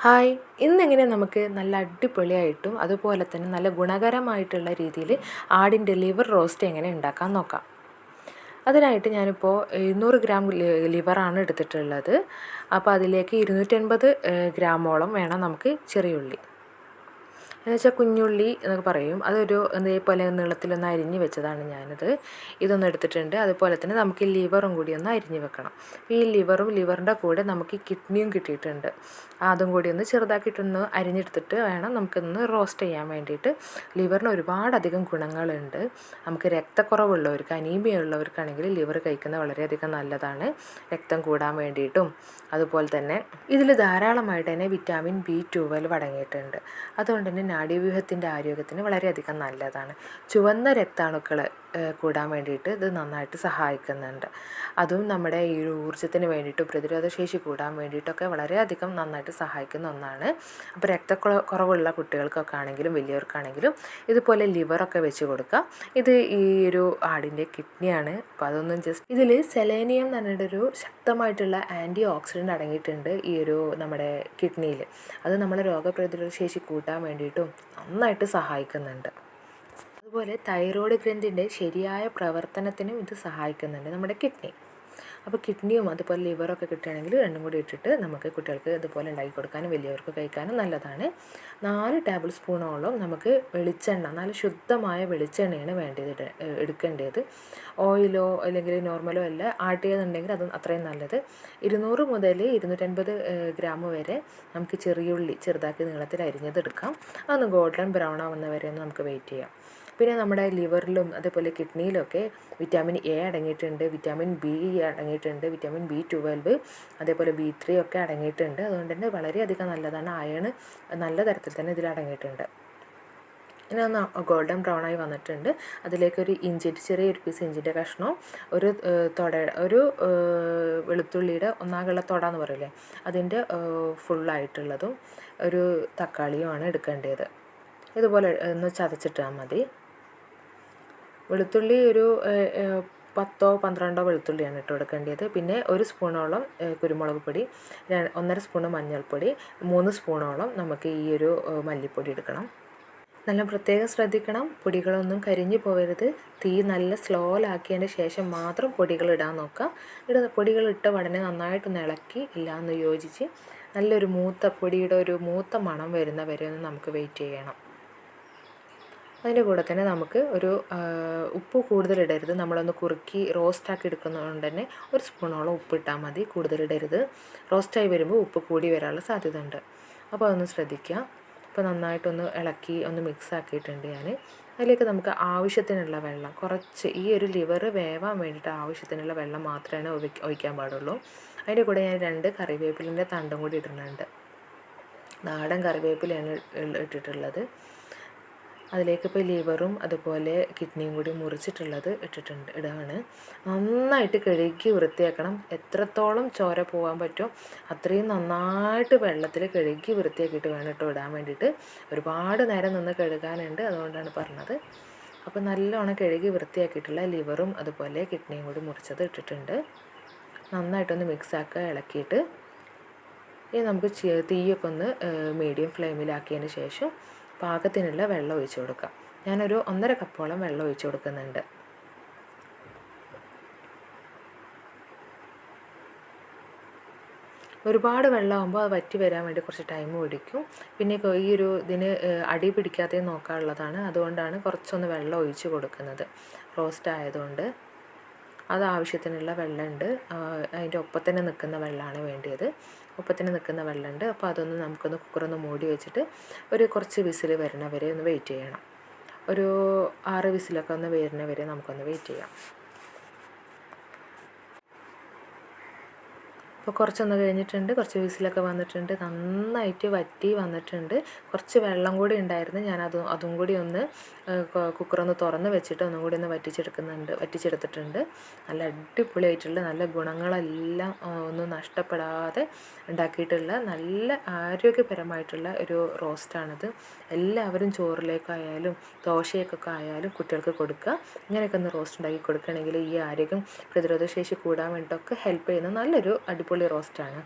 Hi, ഇന്നെങ്ങനെ നമുക്ക് നല്ല അടിപൊളിയായിട്ടും അതുപോലെ തന്നെ നല്ല ഗുണകരമായിട്ടുള്ള രീതിയിൽ ആടിൻ്റെ ലിവർ റോസ്റ്റ് എങ്ങനെ ഉണ്ടാക്കാൻ നോക്കാം. അതിനായിട്ട് ഞാനിപ്പോൾ 200 ഗ്രാം ലിവറാണ് എടുത്തിട്ടുള്ളത്. അപ്പോൾ അതിലേക്ക് 250 ഗ്രാമോളം വേണം നമുക്ക് ചെറിയുള്ളി. എന്നുവെച്ചാൽ കുഞ്ഞുള്ളി എന്നൊക്കെ പറയും. അതൊരു ഇതേപോലെ നീളത്തിലൊന്ന് അരിഞ്ഞ് വെച്ചതാണ് ഞാനത്. ഇതൊന്നും എടുത്തിട്ടുണ്ട്. അതുപോലെ തന്നെ നമുക്ക് ഈ ലിവറും കൂടി ഒന്ന് അരിഞ്ഞ് വെക്കണം. ഈ ലിവറിൻ്റെ കൂടെ നമുക്ക് കിഡ്നിയും കിട്ടിയിട്ടുണ്ട്. അതും കൂടി ഒന്ന് ചെറുതാക്കിയിട്ടൊന്ന് അരിഞ്ഞെടുത്തിട്ട് വേണം നമുക്കൊന്ന് റോസ്റ്റ് ചെയ്യാൻ വേണ്ടിയിട്ട്. ലിവറിന് ഒരുപാടധികം ഗുണങ്ങളുണ്ട്. നമുക്ക് രക്തക്കുറവുള്ളവർക്ക്, അനീമിയ ഉള്ളവർക്കാണെങ്കിൽ ലിവർ കഴിക്കുന്നത് വളരെയധികം നല്ലതാണ്. രക്തം കൂടാൻ വേണ്ടിയിട്ടും അതുപോലെ തന്നെ ഇതിൽ ധാരാളമായിട്ട് തന്നെ വിറ്റാമിൻ B12 അടങ്ങിയിട്ടുണ്ട്. അതുകൊണ്ട് തന്നെ നാഡീവ്യൂഹത്തിൻ്റെ ആരോഗ്യത്തിന് വളരെയധികം നല്ലതാണ്. ചുവന്ന രക്താണുക്കൾ കൂടാൻ വേണ്ടിയിട്ട് ഇത് നന്നായിട്ട് സഹായിക്കുന്നുണ്ട്. അതും നമ്മുടെ ഈ ഊർജ്ജത്തിന് വേണ്ടിയിട്ടും പ്രതിരോധശേഷി കൂടാൻ വേണ്ടിയിട്ടൊക്കെ വളരെയധികം നന്നായിട്ട് സഹായിക്കുന്ന ഒന്നാണ്. അപ്പോൾ രക്തക്കുറവുള്ള കുട്ടികൾക്കൊക്കെ ആണെങ്കിലും വലിയവർക്കാണെങ്കിലും ഇതുപോലെ ലിവറൊക്കെ വെച്ച് കൊടുക്കുക. ഇത് ഈ ഒരു ആടിൻ്റെ കിഡ്നിയാണ്. അപ്പോൾ അതൊന്നും ഇതിൽ സെലേനിയം എന്ന് പറഞ്ഞിട്ടൊരു ശക്തമായിട്ടുള്ള ആൻറ്റി ഓക്സിഡൻ്റ് അടങ്ങിയിട്ടുണ്ട് ഈ ഒരു നമ്മുടെ കിഡ്നിയിൽ. അത് നമ്മുടെ രോഗപ്രതിരോധ ശേഷി കൂട്ടാൻ വേണ്ടിയിട്ടും നന്നായിട്ട് സഹായിക്കുന്നുണ്ട്. അതുപോലെ തൈറോയ്ഡ് ഗ്രന്ഥിൻ്റെ ശരിയായ പ്രവർത്തനത്തിനും ഇത് സഹായിക്കുന്നുണ്ട് നമ്മുടെ കിഡ്നി. അപ്പോൾ കിഡ്നിയും അതുപോലെ ലിവറൊക്കെ കിട്ടുകയാണെങ്കിൽ രണ്ടും കൂടി ഇട്ടിട്ട് നമുക്ക് കുട്ടികൾക്ക് ഇതുപോലെ ഉണ്ടാക്കി കൊടുക്കാനും വലിയവർക്ക് കഴിക്കാനും നല്ലതാണ്. 4 ടേബിൾ സ്പൂണോളം നമുക്ക് വെളിച്ചെണ്ണ, നല്ല ശുദ്ധമായ വെളിച്ചെണ്ണയാണ് എടുക്കേണ്ടത്. ഓയിലോ അല്ലെങ്കിൽ നോർമലോ അല്ല, ആട്ടിയതുണ്ടെങ്കിൽ അത് അത്രയും നല്ലത്. 200 മുതൽ 250 ഗ്രാം വരെ നമുക്ക് ചെറിയുള്ളി ചെറുതാക്കി നീളത്തിൽ അരിഞ്ഞത് എടുക്കാം. അതൊന്ന് ഗോൾഡൻ ബ്രൗൺ ആവുന്ന വരെ ഒന്ന് നമുക്ക് വെയിറ്റ് ചെയ്യാം. പിന്നെ നമ്മുടെ ലിവറിലും അതേപോലെ കിഡ്നിയിലൊക്കെ വിറ്റാമിൻ A അടങ്ങിയിട്ടുണ്ട്, വിറ്റാമിൻ B അടങ്ങിയിട്ടുണ്ട്, വിറ്റാമിൻ B12 അതേപോലെ B3 ഒക്കെ അടങ്ങിയിട്ടുണ്ട്. അതുകൊണ്ട് തന്നെ വളരെയധികം നല്ലതാണ്. അയൺ നല്ല തരത്തിൽ തന്നെ ഇതിൽ അടങ്ങിയിട്ടുണ്ട്. ഇനി ഒന്ന് ഗോൾഡൻ ബ്രൗൺ ആയി വന്നിട്ടുണ്ട്. അതിലേക്കൊരു ചെറിയൊരു പീസ് ഇഞ്ചിൻ്റെ കഷ്ണവും ഒരു വെളുത്തുള്ളിയുടെ ഒന്നാകുള്ള തൊട എന്ന് പറയില്ലേ, അതിൻ്റെ ഫുള്ളായിട്ടുള്ളതും ഒരു തക്കാളിയുമാണ് എടുക്കേണ്ടത്. ഇതുപോലെ ഒന്ന് ചതച്ചിട്ടാൽ മതി. വെളുത്തുള്ളി ഒരു 10-12 വെളുത്തുള്ളിയാണ് ഇട്ട് കൊടുക്കേണ്ടത്. പിന്നെ 1 സ്പൂണോളം കുരുമുളക് പൊടി, 1.5 സ്പൂണ് മഞ്ഞൾപ്പൊടി, 3 സ്പൂണോളം നമുക്ക് ഈ ഒരു മല്ലിപ്പൊടി എടുക്കണം. നല്ല പ്രത്യേകം ശ്രദ്ധിക്കണം, പൊടികളൊന്നും കരിഞ്ഞു പോകരുത്. തീ നല്ല സ്ലോയിലാക്കിയതിന് ശേഷം മാത്രം പൊടികൾ ഇടാൻ നോക്കുക. പൊടികൾ ഇട്ട ഉടനെ നന്നായിട്ടൊന്ന് ഇളക്കി എല്ലാം ഒന്ന് യോജിച്ച് നല്ലൊരു പൊടിയുടെ ഒരു മൂത്ത മണം വരുന്ന വരെ ഒന്ന് നമുക്ക് വെയിറ്റ് ചെയ്യണം. അതിൻ്റെ കൂടെ തന്നെ നമുക്ക് ഒരു ഉപ്പ് കൂടുതലിടരുത്. നമ്മളൊന്ന് കുറുക്കി റോസ്റ്റാക്കി എടുക്കുന്നതുകൊണ്ട് തന്നെ 1 സ്പൂണോളം ഉപ്പിട്ടാൽ മതി, കൂടുതലിടരുത്. റോസ്റ്റായി വരുമ്പോൾ ഉപ്പ് കൂടി വരാനുള്ള സാധ്യത ഉണ്ട്. അപ്പോൾ അതൊന്ന് ശ്രദ്ധിക്കുക. അപ്പോൾ നന്നായിട്ടൊന്ന് ഇളക്കി ഒന്ന് മിക്സ് ആക്കിയിട്ടുണ്ട് ഞാൻ. അതിലേക്ക് നമുക്ക് ആവശ്യത്തിനുള്ള വെള്ളം കുറച്ച്, ഈ ഒരു ലിവർ വേവാൻ വേണ്ടിയിട്ട് ആവശ്യത്തിനുള്ള വെള്ളം മാത്രമേ ഒഴിക്കാൻ പാടുള്ളൂ. അതിൻ്റെ കൂടെ ഞാൻ 2 കറിവേപ്പിലിൻ്റെ തണ്ടും കൂടി ഇടുന്നുണ്ട്. നാടൻ കറിവേപ്പിലയാണ് ഇട്ടിട്ടുള്ളത്. അതിലേക്ക് ഇപ്പോൾ ലിവറും അതുപോലെ കിഡ്നിയും കൂടി മുറിച്ചിട്ടുള്ളത് ഇടാണ്. നന്നായിട്ട് കഴുകി വൃത്തിയാക്കണം. എത്രത്തോളം ചോര പോകാൻ പറ്റുമോ അത്രയും നന്നായിട്ട് വെള്ളത്തിൽ കഴുകി വൃത്തിയാക്കിയിട്ട് വേണം ഇടാൻ വേണ്ടിയിട്ട്. ഒരുപാട് നേരം നിന്ന് കഴുകാനുണ്ട്, അതുകൊണ്ടാണ് പറഞ്ഞത്. അപ്പോൾ നല്ലോണം കഴുകി വൃത്തിയാക്കിയിട്ടുള്ള ലിവറും അതുപോലെ കിഡ്നിയും കൂടി മുറിച്ചത് ഇട്ടിട്ടുണ്ട്. നന്നായിട്ടൊന്ന് മിക്സാക്കുക, ഇളക്കിയിട്ട് ഇനി നമുക്ക് തീയൊക്കെ ഒന്ന് മീഡിയം ഫ്ലെയിമിലാക്കിയതിന് ശേഷം പാകത്തിനുള്ള വെള്ളം ഒഴിച്ചു കൊടുക്കാം. ഞാനൊരു 1.5 കപ്പോളം വെള്ളം ഒഴിച്ചു കൊടുക്കുന്നുണ്ട്. ഒരുപാട് വെള്ളമാകുമ്പോൾ അത് വറ്റി വരാൻ വേണ്ടി കുറച്ച് ടൈം പിടിക്കും. പിന്നെ ഈ ഒരു ഇതിന് അടി പിടിക്കാതെ നോക്കാനുള്ളതാണ്, അതുകൊണ്ടാണ് കുറച്ചൊന്ന് വെള്ളം ഒഴിച്ച് കൊടുക്കുന്നത്. റോസ്റ്റ് ആയതുകൊണ്ട് അത് ആവശ്യത്തിനുള്ള വെള്ളമുണ്ട്. അതിൻ്റെ ഒപ്പത്തന്നെ നിൽക്കുന്ന വെള്ളമാണ് വേണ്ടിയത്. ഒപ്പത്തിന് നിൽക്കുന്ന വെള്ളമുണ്ട്. അപ്പോൾ അതൊന്ന് നമുക്കൊന്ന് കുക്കറൊന്ന് മൂടി വെച്ചിട്ട് ഒരു കുറച്ച് വിസിൽ വരുന്ന വരെ ഒന്ന് വെയിറ്റ് ചെയ്യണം. ഒരു 6 വിസിലൊക്കെ ഒന്ന് വരുന്ന വരെ നമുക്കൊന്ന് വെയിറ്റ് ചെയ്യാം. അപ്പോൾ കുറച്ചൊന്ന് കഴിഞ്ഞിട്ടുണ്ട്, കുറച്ച് വിസിലൊക്കെ വന്നിട്ടുണ്ട്, നന്നായിട്ട് വറ്റി വന്നിട്ടുണ്ട്. കുറച്ച് വെള്ളം കൂടി ഉണ്ടായിരുന്നു. ഞാൻ അതും കൂടി ഒന്ന് കുക്കറൊന്ന് തുറന്ന് വെച്ചിട്ട് ഒന്നും കൂടി ഒന്ന് വറ്റിച്ചെടുത്തിട്ടുണ്ട്. നല്ല അടിപൊളിയായിട്ടുള്ള നല്ല ഗുണങ്ങളെല്ലാം ഒന്നും നഷ്ടപ്പെടാതെ ഉണ്ടാക്കിയിട്ടുള്ള നല്ല ആരോഗ്യപരമായിട്ടുള്ള ഒരു റോസ്റ്റാണിത്. എല്ലാവരും ചോറിലേക്കായാലും ദോശയൊക്കെ ആയാലും കുട്ടികൾക്ക് കൊടുക്കുക. ഇങ്ങനെയൊക്കെ ഒന്ന് റോസ്റ്റ് ഉണ്ടാക്കി കൊടുക്കുകയാണെങ്കിൽ ഈ ആരോഗ്യം പ്രതിരോധ ശേഷി കൂടാൻ വേണ്ടിയിട്ടൊക്കെ ഹെൽപ്പ് ചെയ്യുന്ന നല്ലൊരു അടിപൊളി റോസ്റ്റാണ്.